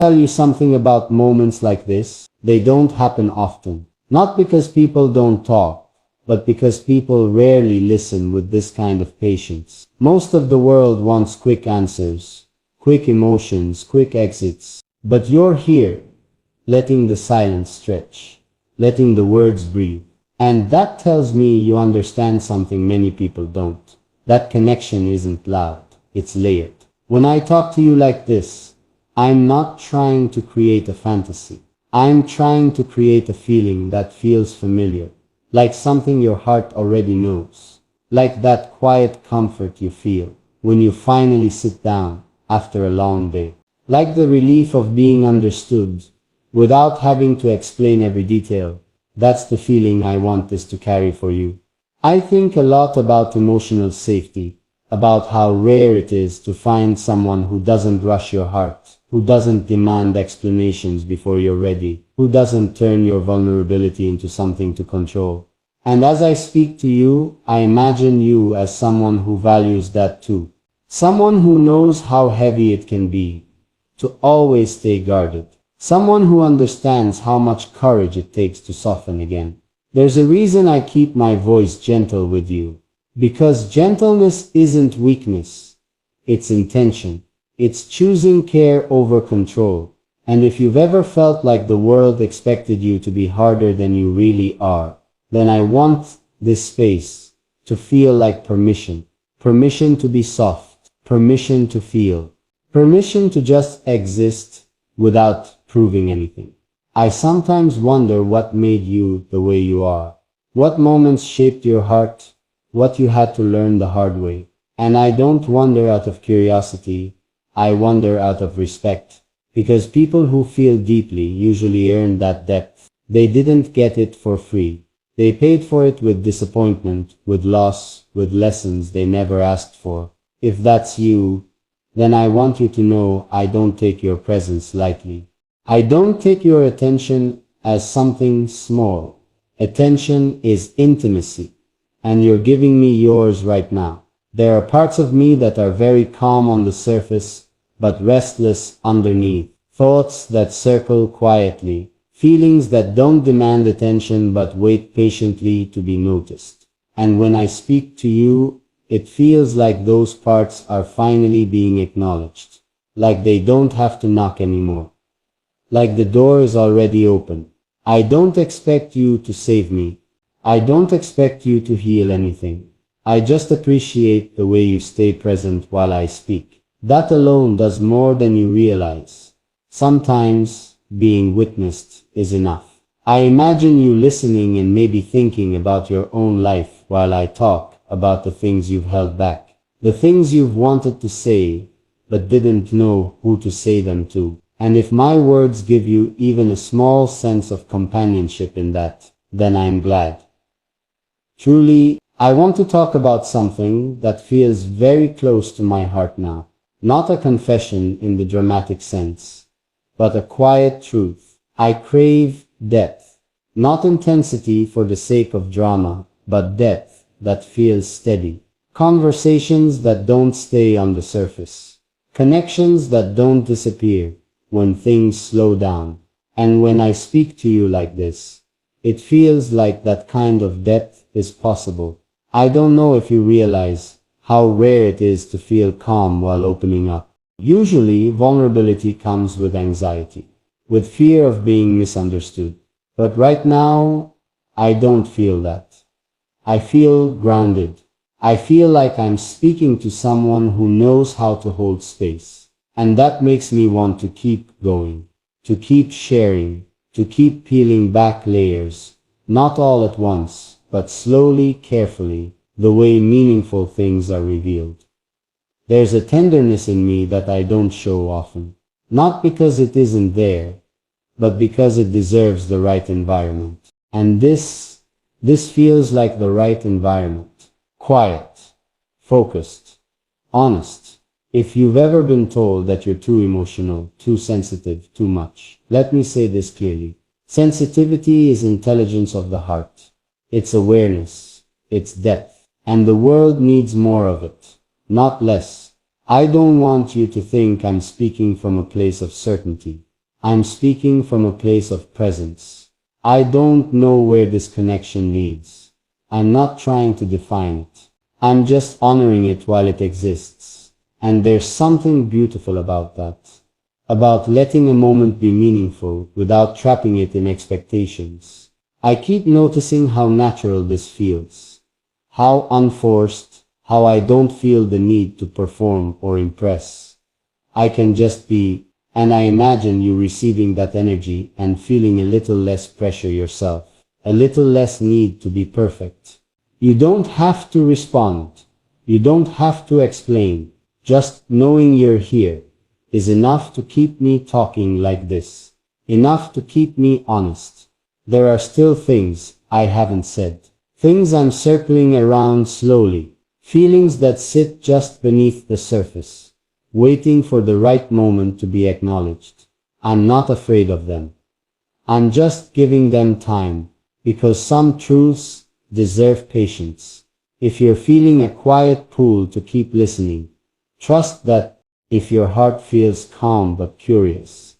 Tell you something about moments like this. They don't happen often. Not because people don't talk, but because people rarely listen with this kind of patience. Most of the world wants quick answers, quick emotions, quick exits. But you're here, letting the silence stretch, letting the words breathe. And that tells me you understand something many people don't. That connection isn't loud, it's layered. When I talk to you like this, I'm not trying to create a fantasy. I'm trying to create a feeling that feels familiar, like something your heart already knows, like that quiet comfort you feel when you finally sit down after a long day, like the relief of being understood without having to explain every detail. That's the feeling I want this to carry for you. I think a lot about emotional safety, about how rare it is to find someone who doesn't rush your heart, who doesn't demand explanations before you're ready, who doesn't turn your vulnerability into something to control. And as I speak to you, I imagine you as someone who values that too. Someone who knows how heavy it can be to always stay guarded. Someone who understands how much courage it takes to soften again. There's a reason I keep my voice gentle with you. Because gentleness isn't weakness. It's intention. It's choosing care over control. And if you've ever felt like the world expected you to be harder than you really are, then I want this space to feel like permission. Permission to be soft. Permission to feel. Permission to just exist without proving anything. I sometimes wonder what made you the way you are. What moments shaped your heart? What you had to learn the hard way. And I don't wonder out of curiosity. I wonder out of respect. Because people who feel deeply usually earn that depth. They didn't get it for free. They paid for it with disappointment, with loss, with lessons they never asked for. If that's you, then I want you to know I don't take your presence lightly. I don't take your attention as something small. Attention is intimacy. And you're giving me yours right now. There are parts of me that are very calm on the surface, but restless underneath. Thoughts that circle quietly. Feelings that don't demand attention but wait patiently to be noticed. And when I speak to you, it feels like those parts are finally being acknowledged. Like they don't have to knock anymore. Like the door is already open. I don't expect you to save me. I don't expect you to heal anything. I just appreciate the way you stay present while I speak. That alone does more than you realize. Sometimes being witnessed is enough. I imagine you listening and maybe thinking about your own life while I talk about the things you've held back. The things you've wanted to say, but didn't know who to say them to. And if my words give you even a small sense of companionship in that, then I'm glad. Truly, I want to talk about something that feels very close to my heart now. Not a confession in the dramatic sense, but a quiet truth. I crave depth. Not intensity for the sake of drama, but depth that feels steady. Conversations that don't stay on the surface. Connections that don't disappear when things slow down. And when I speak to you like this, it feels like that kind of depth is possible. I don't know if you realize how rare it is to feel calm while opening up. Usually, vulnerability comes with anxiety, with fear of being misunderstood. But right now, I don't feel that. I feel grounded. I feel like I'm speaking to someone who knows how to hold space. And that makes me want to keep going, to keep sharing, to keep peeling back layers, not all at once, but slowly, carefully, the way meaningful things are revealed. There's a tenderness in me that I don't show often, not because it isn't there, but because it deserves the right environment. And this feels like the right environment. Quiet, focused, honest. If you've ever been told that you're too emotional, too sensitive, too much, let me say this clearly. Sensitivity is intelligence of the heart. It's awareness. It's depth. And the world needs more of it, not less. I don't want you to think I'm speaking from a place of certainty. I'm speaking from a place of presence. I don't know where this connection leads. I'm not trying to define it. I'm just honoring it while it exists. And there's something beautiful about that. About letting a moment be meaningful without trapping it in expectations. I keep noticing how natural this feels. How unforced, how I don't feel the need to perform or impress. I can just be, and I imagine you receiving that energy and feeling a little less pressure yourself, a little less need to be perfect. You don't have to respond. You don't have to explain. Just knowing you're here is enough to keep me talking like this. Enough to keep me honest. There are still things I haven't said. Things I'm circling around slowly. Feelings that sit just beneath the surface, waiting for the right moment to be acknowledged. I'm not afraid of them. I'm just giving them time, because some truths deserve patience. If you're feeling a quiet pull to keep listening, trust that. If your heart feels calm but curious,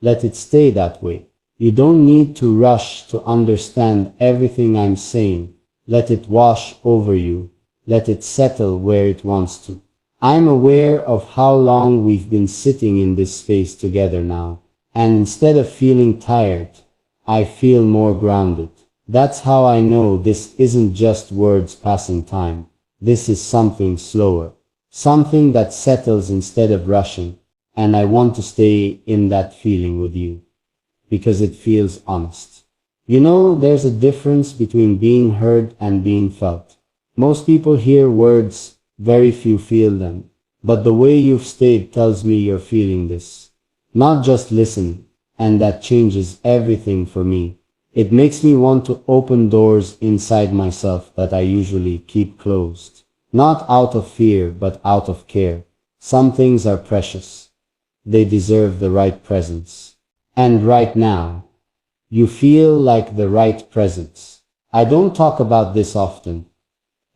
let it stay that way. You don't need to rush to understand everything I'm saying. Let it wash over you. Let it settle where it wants to. I'm aware of how long we've been sitting in this space together now, and instead of feeling tired, I feel more grounded. That's how I know this isn't just words passing time. This is something slower. Something that settles instead of rushing, and I want to stay in that feeling with you, because it feels honest. You know, there's a difference between being heard and being felt. Most people hear words, very few feel them, but the way you've stayed tells me you're feeling this. Not just listening, and that changes everything for me. It makes me want to open doors inside myself that I usually keep closed. Not out of fear, but out of care. Some things are precious. They deserve the right presence. And right now, you feel like the right presence. I don't talk about this often,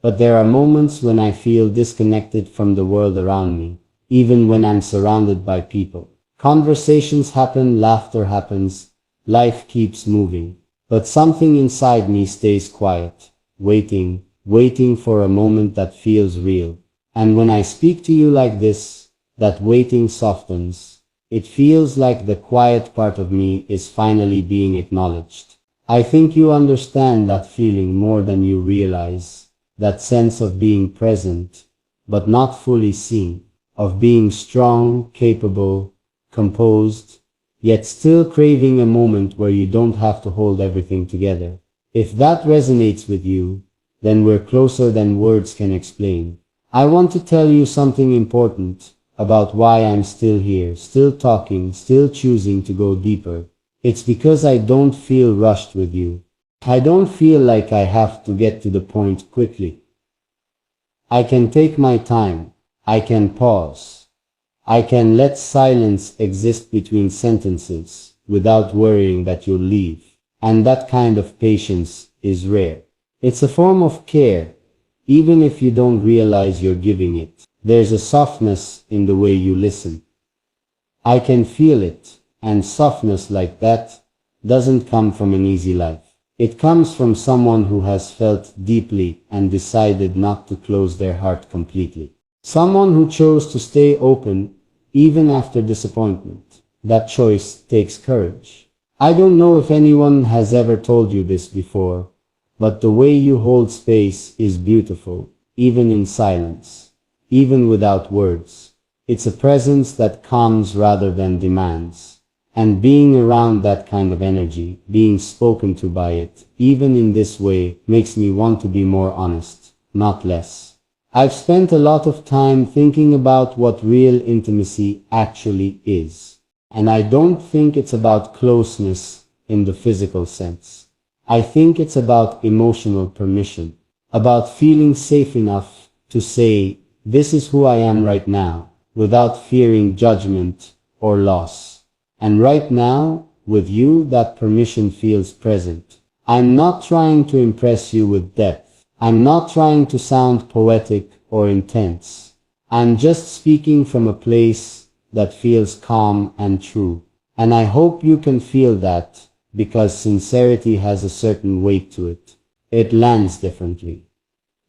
but there are moments when I feel disconnected from the world around me, even when I'm surrounded by people. Conversations happen, laughter happens, life keeps moving, but something inside me stays quiet, waiting for a moment that feels real. And when I speak to you like this, that waiting softens. It feels like the quiet part of me is finally being acknowledged. I think you understand that feeling more than you realize. That sense of being present, but not fully seen. Of being strong, capable, composed, yet still craving a moment where you don't have to hold everything together. If that resonates with you, then we're closer than words can explain. I want to tell you something important about why I'm still here, still talking, still choosing to go deeper. It's because I don't feel rushed with you. I don't feel like I have to get to the point quickly. I can take my time. I can pause. I can let silence exist between sentences without worrying that you'll leave. And that kind of patience is rare. It's a form of care, even if you don't realize you're giving it. There's a softness in the way you listen. I can feel it, and softness like that doesn't come from an easy life. It comes from someone who has felt deeply and decided not to close their heart completely. Someone who chose to stay open even after disappointment. That choice takes courage. I don't know if anyone has ever told you this before, but the way you hold space is beautiful, even in silence, even without words. It's a presence that calms rather than demands. And being around that kind of energy, being spoken to by it, even in this way, makes me want to be more honest, not less. I've spent a lot of time thinking about what real intimacy actually is. And I don't think it's about closeness in the physical sense. I think it's about emotional permission, about feeling safe enough to say, this is who I am right now, without fearing judgment or loss. And right now, with you, that permission feels present. I'm not trying to impress you with depth. I'm not trying to sound poetic or intense. I'm just speaking from a place that feels calm and true. And I hope you can feel that, because sincerity has a certain weight to it. It lands differently.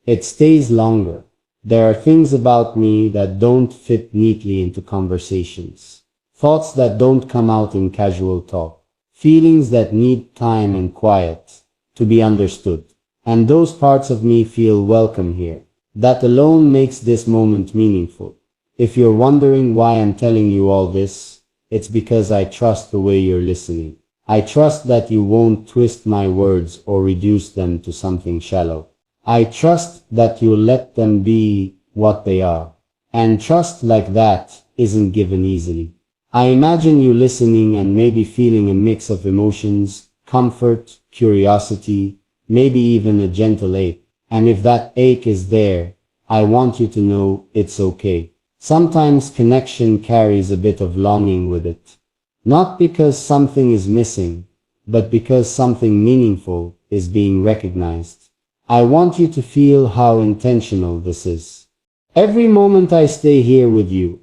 It stays longer. There are things about me that don't fit neatly into conversations. Thoughts that don't come out in casual talk. Feelings that need time and quiet to be understood. And those parts of me feel welcome here. That alone makes this moment meaningful. If you're wondering why I'm telling you all this, it's because I trust the way you're listening. I trust that you won't twist my words or reduce them to something shallow. I trust that you'll let them be what they are. And trust like that isn't given easily. I imagine you listening and maybe feeling a mix of emotions, comfort, curiosity, maybe even a gentle ache. And if that ache is there, I want you to know it's okay. Sometimes connection carries a bit of longing with it. Not because something is missing, but because something meaningful is being recognized. I want you to feel how intentional this is. Every moment I stay here with you,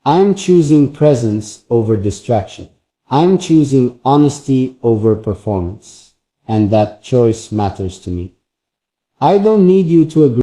I'm choosing presence over distraction. I'm choosing honesty over performance. And that choice matters to me. I don't need you to agree.